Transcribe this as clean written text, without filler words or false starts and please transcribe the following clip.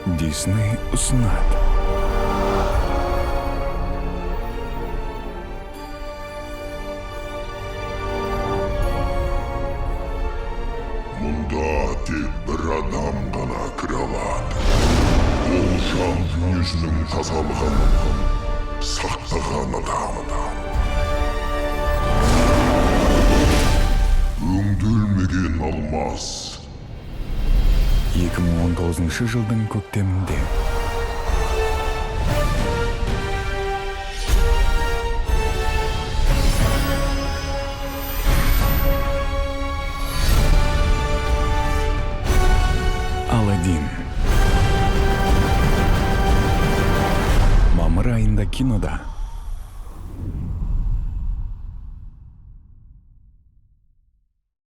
Disney ұсынады. Мұнда тек бір адам ғана кіре алады. Ол жан дүниесінің тазалығын сақтаған адам. Өңделмеген алмас. 2019 жылдың көктемінде. Аладдин. Мамыр айында кинода.